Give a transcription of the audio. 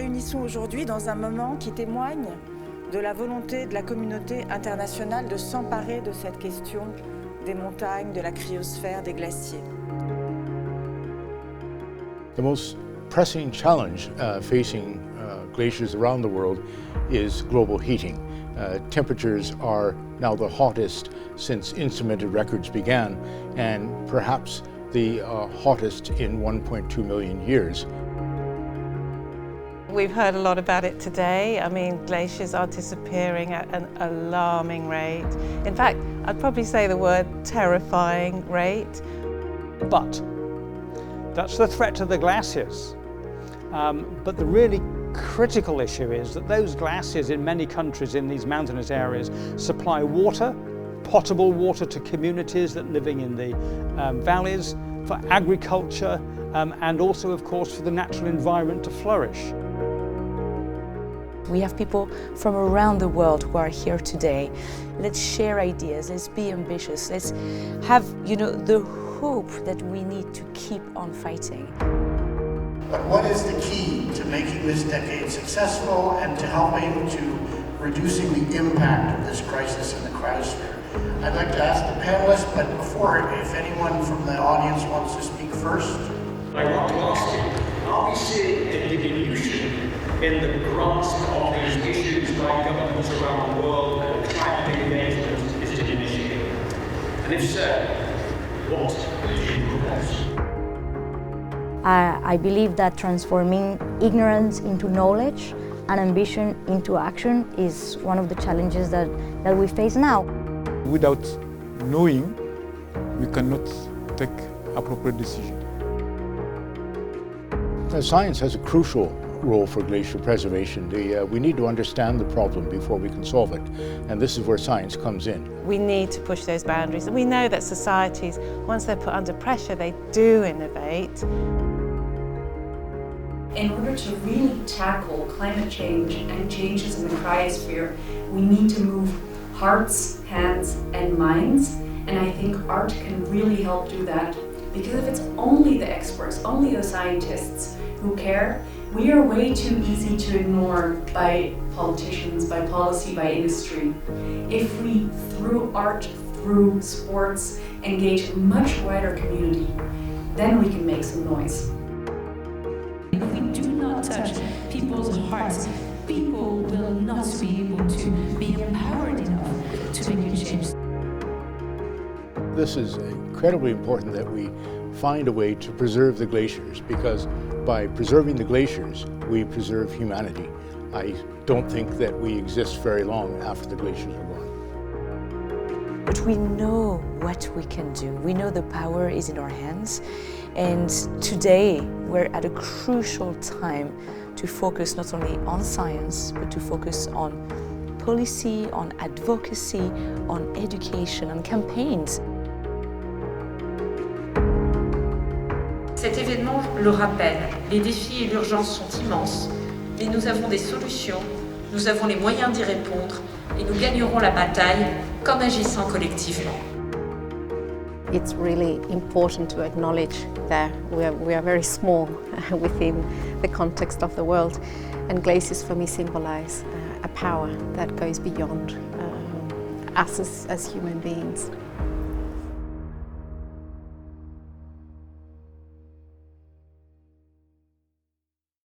réunissons aujourd'hui dans un moment qui témoigne de la volonté de la communauté internationale de s'emparer de cette question des montagnes, de la cryosphère, des glaciers. The most pressing challenge facing glaciers around the world is global heating. Temperatures are now the hottest since instrumented records began, and perhaps the hottest in 1.2 million years. We've heard a lot about it today. I mean, glaciers are disappearing at an alarming rate. In fact, I'd probably say the word terrifying rate. But that's the threat to the glaciers. But the really critical issue is that those glaciers in many countries in these mountainous areas supply water, potable water to communities that are living in the valleys, for agriculture, and also, of course, for the natural environment to flourish. We have people from around the world who are here today. Let's share ideas, let's be ambitious, let's have, the hope that we need to keep on fighting. But what is the key to making this decade successful and to helping to reducing the impact of this crisis in the cryosphere? I'd like to ask the panelists, but before, if anyone from the audience wants to speak first. I want to ask you, are we seeing a diminution in the grasp of these issues by governments around the world that climate engagement is diminishing? And if so, what will you propose? I believe that transforming ignorance into knowledge and ambition into action is one of the challenges that we face now. Without knowing, we cannot take appropriate decisions. Science has a crucial role for glacier preservation. We need to understand the problem before we can solve it, and this is where science comes in. We need to push those boundaries, and we know that societies, once they're put under pressure, they do innovate. In order to really tackle climate change and changes in the cryosphere, we need to move hearts, hands, and minds, and I think art can really help do that. Because if it's only the experts, only the scientists who care, we are way too easy to ignore by politicians, by policy, by industry. If we, through art, through sports, engage a much wider community, then we can make some noise. If we do not touch people's hearts, people will not be able to be empowered enough to make a change. This is incredibly important that we find a way to preserve the glaciers, because by preserving the glaciers, we preserve humanity. I don't think that we exist very long after the glaciers are gone. But we know what we can do. We know the power is in our hands. And today, we're at a crucial time to focus not only on science, but to focus on policy, on advocacy, on education, on campaigns. Cet événement le rappelle, les défis et l'urgence sont immenses, mais nous avons des solutions, nous avons les moyens d'y répondre et nous gagnerons la bataille qu'en agissant collectivement. It's really important to acknowledge that we are very small within the context of the world, and glaciers for me symbolize a power that goes beyond us as human beings.